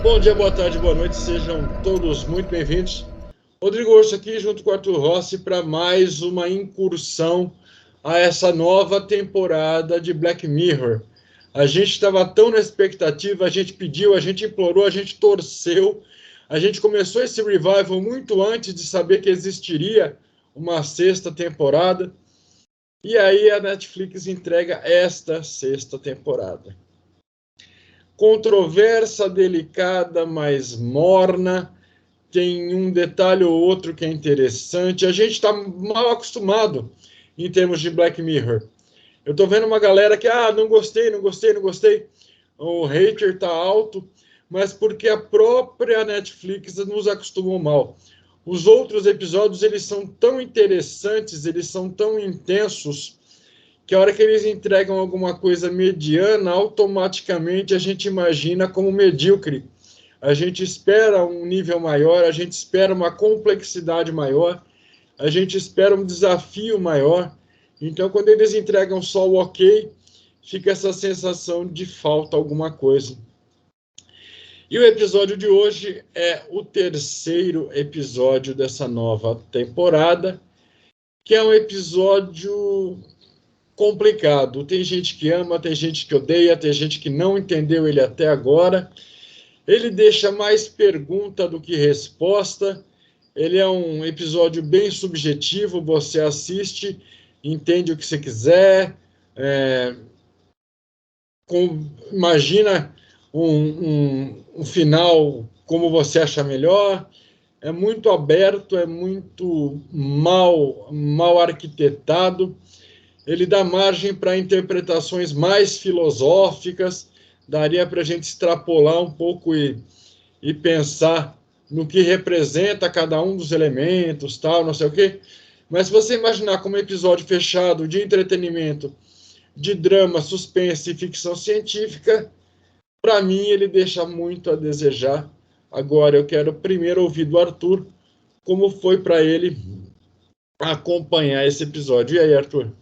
Bom dia, boa tarde, boa noite, sejam todos muito bem-vindos. Rodrigo Urso aqui, junto com o Arthur Rossi, para mais uma incursão a essa nova temporada de Black Mirror. A gente estava tão na expectativa, a gente pediu, a gente implorou, a gente torceu, a gente começou esse revival muito antes de saber que existiria uma sexta temporada, e aí a Netflix entrega esta sexta temporada. Controversa, delicada, mas morna, tem um detalhe ou outro que é interessante. A gente está mal acostumado em termos de Black Mirror. Eu estou vendo uma galera que, não gostei. O hater está alto, mas porque a própria Netflix nos acostumou mal. Os outros episódios, eles são tão interessantes, eles são tão intensos, que a hora que eles entregam alguma coisa mediana, automaticamente a gente imagina como medíocre. A gente espera um nível maior, a gente espera uma complexidade maior, a gente espera um desafio maior. Então, quando eles entregam só o ok, fica essa sensação de falta alguma coisa. E o episódio de hoje é o terceiro episódio dessa nova temporada, que é um episódio complicado. Tem gente que ama, tem gente que odeia, tem gente que não entendeu ele até agora. Ele deixa mais pergunta do que resposta. Ele é um episódio bem subjetivo, você assiste, entende o que você quiser, imagina um final como você acha melhor. É muito aberto, é muito mal arquitetado. Ele dá margem para interpretações mais filosóficas, daria para a gente extrapolar um pouco e pensar no que representa cada um dos elementos, tal, não sei o quê. Mas se você imaginar como episódio fechado de entretenimento, de drama, suspense e ficção científica, para mim ele deixa muito a desejar. Agora eu quero primeiro ouvir do Arthur como foi para ele acompanhar esse episódio. E aí, Arthur?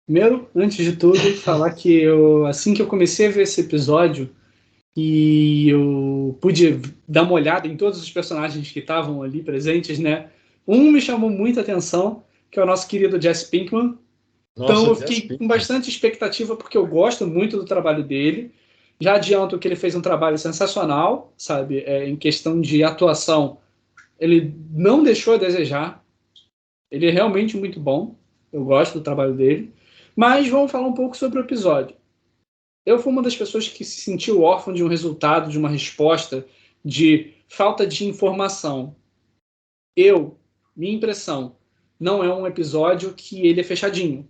Primeiro, antes de tudo, falar que assim que eu comecei a ver esse episódio e eu pude dar uma olhada em todos os personagens que estavam ali presentes, né? Um me chamou muita atenção, que é o nosso querido Jesse Pinkman. Então eu fiquei com bastante expectativa, porque eu gosto muito do trabalho dele. Já adianto que ele fez um trabalho sensacional, sabe? Em questão de atuação, ele não deixou a desejar. Ele é realmente muito bom. Eu gosto do trabalho dele. Mas vamos falar um pouco sobre o episódio. Eu fui uma das pessoas que se sentiu órfão de um resultado, de uma resposta, de falta de informação. Minha impressão, não é um episódio que ele é fechadinho.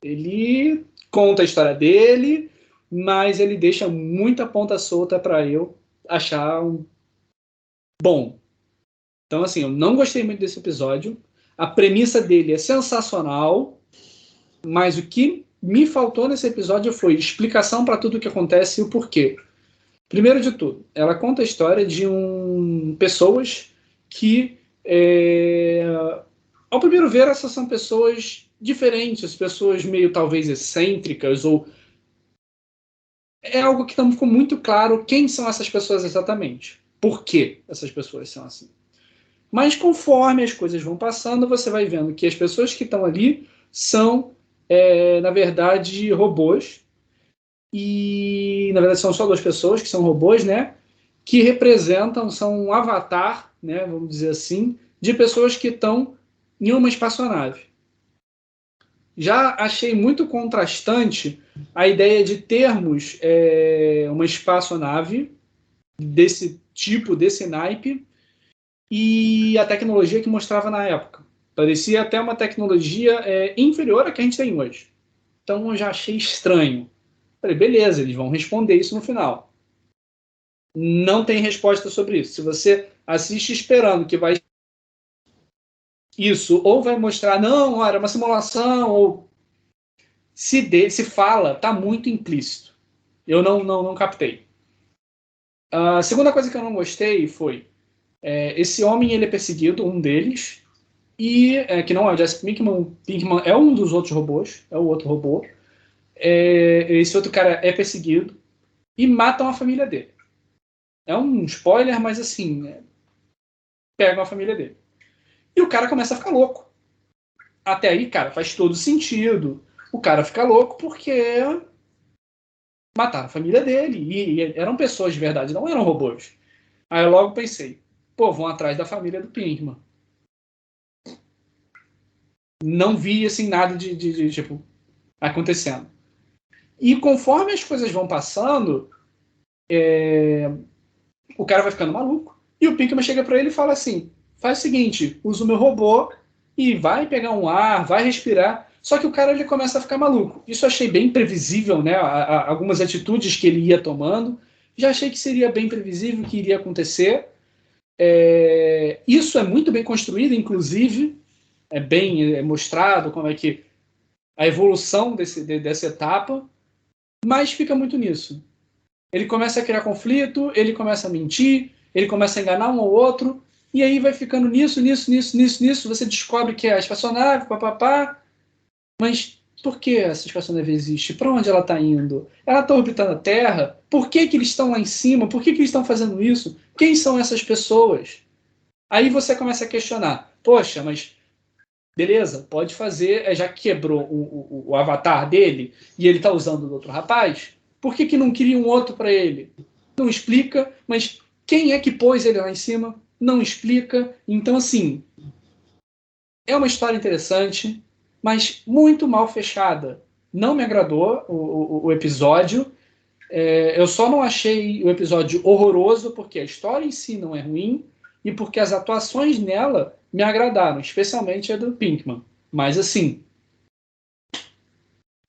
Ele conta a história dele, mas ele deixa muita ponta solta para eu achar bom. Então, assim, eu não gostei muito desse episódio. A premissa dele é sensacional, mas o que me faltou nesse episódio foi explicação para tudo o que acontece e o porquê. Primeiro de tudo, ela conta a história de pessoas que, ao primeiro ver, essas são pessoas diferentes, pessoas meio talvez excêntricas, ou é algo que não ficou muito claro quem são essas pessoas exatamente, por que essas pessoas são assim. Mas conforme as coisas vão passando, você vai vendo que as pessoas que estão ali são, na verdade, robôs. E, na verdade, são só duas pessoas que são robôs, né? Que representam, são um avatar, né? Vamos dizer assim, de pessoas que estão em uma espaçonave. Já achei muito contrastante a ideia de termos uma espaçonave desse tipo, desse naipe, e a tecnologia que mostrava na época. Parecia até uma tecnologia inferior à que a gente tem hoje. Então eu já achei estranho. Falei, beleza, eles vão responder isso no final. Não tem resposta sobre isso. Se você assiste esperando que vai isso, ou vai mostrar, não, era uma simulação, ou se fala, está muito implícito. Eu não captei. A segunda coisa que eu não gostei foi esse homem, ele é perseguido, um deles, e que não é o Jesse Pinkman é um dos outros robôs, é o outro robô. Esse outro cara é perseguido e matam a família dele. É um spoiler, mas assim, pegam a família dele. E o cara começa a ficar louco. Até aí, cara, faz todo sentido. O cara fica louco porque mataram a família dele. E eram pessoas de verdade, não eram robôs. Aí eu logo pensei, pô, vão atrás da família do Pinkman. Não vi, assim, nada de tipo, acontecendo. E conforme as coisas vão passando, o cara vai ficando maluco. E o Pinkman chega pra ele e fala assim, faz o seguinte, usa o meu robô e vai pegar um ar, vai respirar. Só que o cara ele começa a ficar maluco. Isso eu achei bem previsível, né? Algumas atitudes que ele ia tomando. Já achei que seria bem previsível que iria acontecer. Isso é muito bem construído, inclusive. É bem mostrado como é que a evolução dessa etapa. Mas fica muito nisso. Ele começa a criar conflito, ele começa a mentir, ele começa a enganar um ao outro. E aí vai ficando nisso. Você descobre que é a espaçonave, papapá. Mas por que essa espaçonave existe? Para onde ela está indo? Ela está orbitando a Terra? Por que eles estão lá em cima? Por que eles estão fazendo isso? Quem são essas pessoas? Aí você começa a questionar. Poxa, mas beleza, pode fazer, já quebrou o avatar dele e ele está usando o outro rapaz? Por que não cria um outro para ele? Não explica, mas quem é que pôs ele lá em cima? Não explica. Então, assim, é uma história interessante, mas muito mal fechada. Não me agradou o episódio. Eu só não achei o episódio horroroso porque a história em si não é ruim e porque as atuações nela me agradaram, especialmente a do Pinkman. Mas, assim,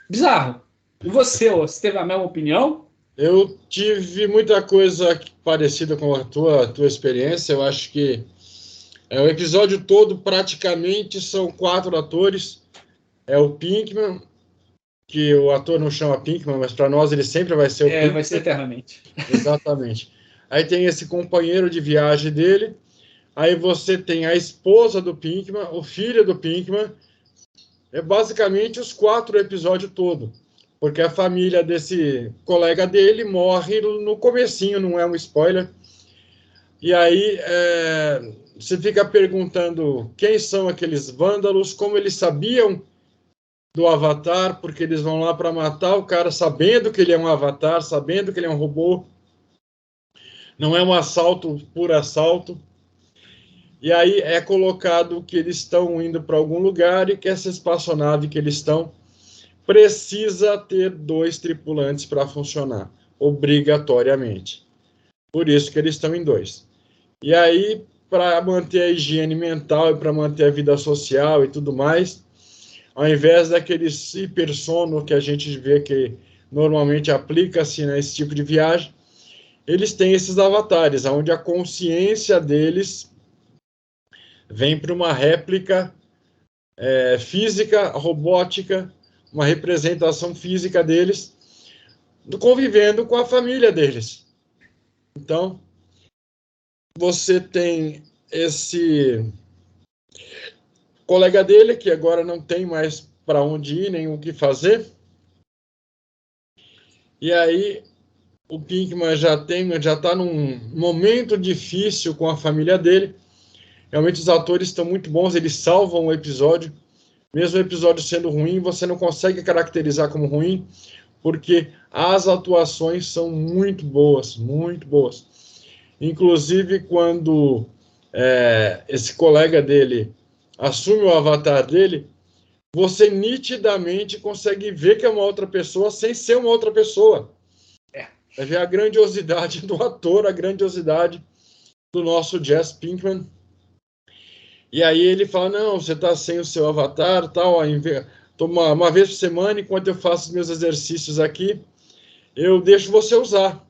bizarro. E você teve a mesma opinião? Eu tive muita coisa parecida com a tua experiência. Eu acho que o episódio todo praticamente são 4 atores. É o Pinkman, que o ator não chama Pinkman, mas para nós ele sempre vai ser o Pinkman. Vai ser eternamente. Exatamente. Aí tem esse companheiro de viagem dele. Aí você tem a esposa do Pinkman, o filho do Pinkman. É basicamente os 4 episódios todo. Porque a família desse colega dele morre no comecinho, não é um spoiler. E aí você fica perguntando quem são aqueles vândalos, como eles sabiam do Avatar, porque eles vão lá para matar o cara sabendo que ele é um Avatar, sabendo que ele é um robô. Não é um assalto por assalto. E aí é colocado que eles estão indo para algum lugar e que essa espaçonave que eles estão precisa ter 2 tripulantes para funcionar, obrigatoriamente. Por isso que eles estão em 2. E aí, para manter a higiene mental e para manter a vida social e tudo mais, ao invés daquele hipersono que a gente vê que normalmente aplica-se nesse tipo de viagem, eles têm esses avatares, onde a consciência deles vem para uma réplica física, robótica, uma representação física deles, convivendo com a família deles. Então, você tem esse colega dele, que agora não tem mais para onde ir, nem o que fazer. E aí, o Pinkman já está num momento difícil com a família dele. Realmente, os atores estão muito bons, eles salvam o episódio. Mesmo o episódio sendo ruim, você não consegue caracterizar como ruim, porque as atuações são muito boas, muito boas. Inclusive, quando esse colega dele assume o avatar dele, você nitidamente consegue ver que é uma outra pessoa sem ser uma outra pessoa. Vai ver a grandiosidade do ator, a grandiosidade do nosso Jesse Pinkman. E aí ele fala, não, você está sem o seu avatar, tal, uma vez por semana, enquanto eu faço os meus exercícios aqui, eu deixo você usar.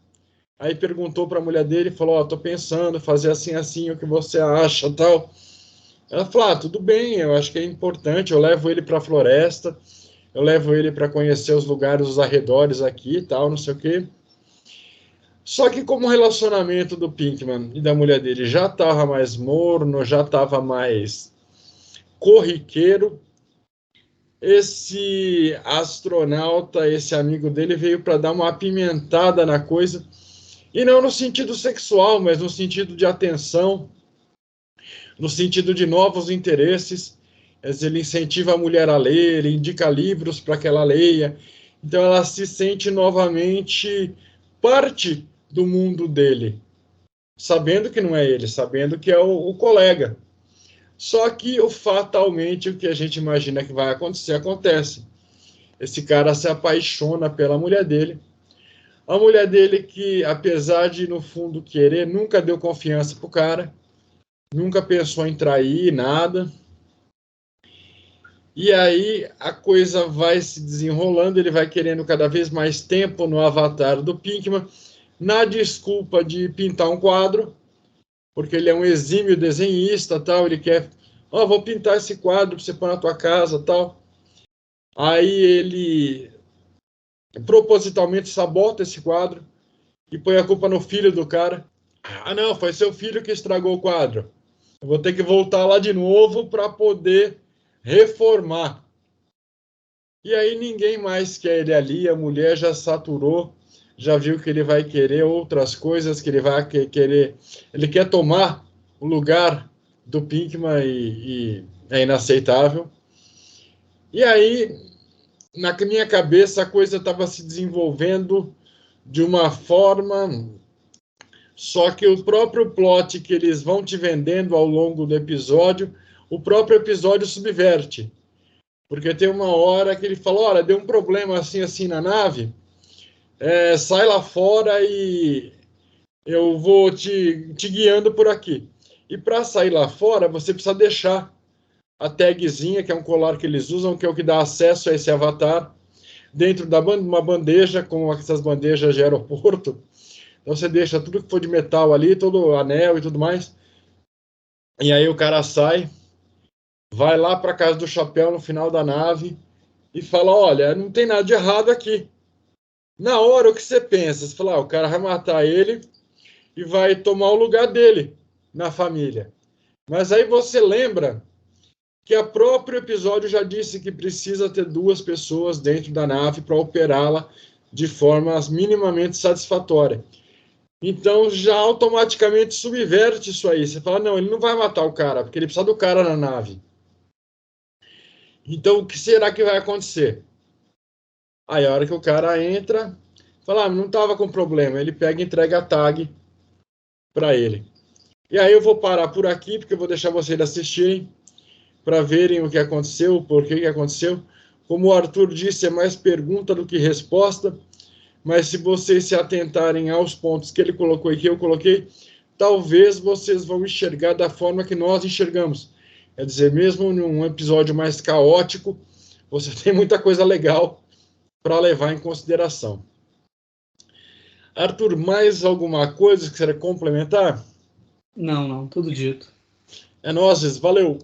Aí perguntou para a mulher dele, falou, tô pensando, fazer assim, assim, o que você acha, tal. Ela falou, tudo bem, eu acho que é importante, eu levo ele para a floresta, eu levo ele para conhecer os lugares, os arredores aqui e tal, não sei o quê. Só que como o relacionamento do Pinkman e da mulher dele já estava mais morno, já estava mais corriqueiro, esse astronauta, esse amigo dele, veio para dar uma apimentada na coisa E não no sentido sexual, mas no sentido de atenção, no sentido de novos interesses. Ele incentiva a mulher a ler, ele indica livros para que ela leia. Então ela se sente novamente parte do mundo dele, sabendo que não é ele, sabendo que é o colega. Só que fatalmente o que a gente imagina que vai acontecer, acontece. Esse cara se apaixona pela mulher dele. A mulher dele que, apesar de no fundo querer, nunca deu confiança pro cara, nunca pensou em trair, nada. E aí a coisa vai se desenrolando, ele vai querendo cada vez mais tempo no avatar do Pinkman, na desculpa de pintar um quadro, porque ele é um exímio desenhista, tal, ele quer, vou pintar esse quadro para você pôr na tua casa, tal. Aí ele propositalmente sabota esse quadro e põe a culpa no filho do cara. Ah, não, foi seu filho que estragou o quadro. Eu vou ter que voltar lá de novo para poder reformar. E aí ninguém mais quer ele ali, a mulher já saturou, já viu que ele vai querer outras coisas, que ele vai querer... Ele quer tomar o lugar do Pinkman e é inaceitável. E aí, na minha cabeça, a coisa estava se desenvolvendo de uma forma... Só que o próprio plot que eles vão te vendendo ao longo do episódio, o próprio episódio subverte. Porque tem uma hora que ele fala, olha, deu um problema assim na nave, sai lá fora e eu vou te guiando por aqui. E para sair lá fora, você precisa deixar a tagzinha, que é um colar que eles usam, que é o que dá acesso a esse avatar, dentro de uma bandeja, com essas bandejas de aeroporto. Então você deixa tudo que for de metal ali, todo anel e tudo mais. E aí o cara sai, vai lá para casa do chapéu no final da nave e fala, olha, não tem nada de errado aqui. Na hora, o que você pensa? Você fala, o cara vai matar ele e vai tomar o lugar dele na família. Mas aí você lembra que o próprio episódio já disse que precisa ter 2 pessoas dentro da nave para operá-la de forma minimamente satisfatória. Então já automaticamente subverte isso aí. Você fala, não, ele não vai matar o cara, porque ele precisa do cara na nave. Então o que será que vai acontecer? Aí a hora que o cara entra, fala, não estava com problema. Ele pega e entrega a tag para ele. E aí eu vou parar por aqui, porque eu vou deixar vocês assistirem para verem o que aconteceu, o porquê que aconteceu. Como o Arthur disse, é mais pergunta do que resposta, mas se vocês se atentarem aos pontos que ele colocou e que eu coloquei, talvez vocês vão enxergar da forma que nós enxergamos. Quer dizer, mesmo num episódio mais caótico, você tem muita coisa legal para levar em consideração. Arthur, mais alguma coisa que você quer complementar? Não, tudo dito. É nóis, valeu!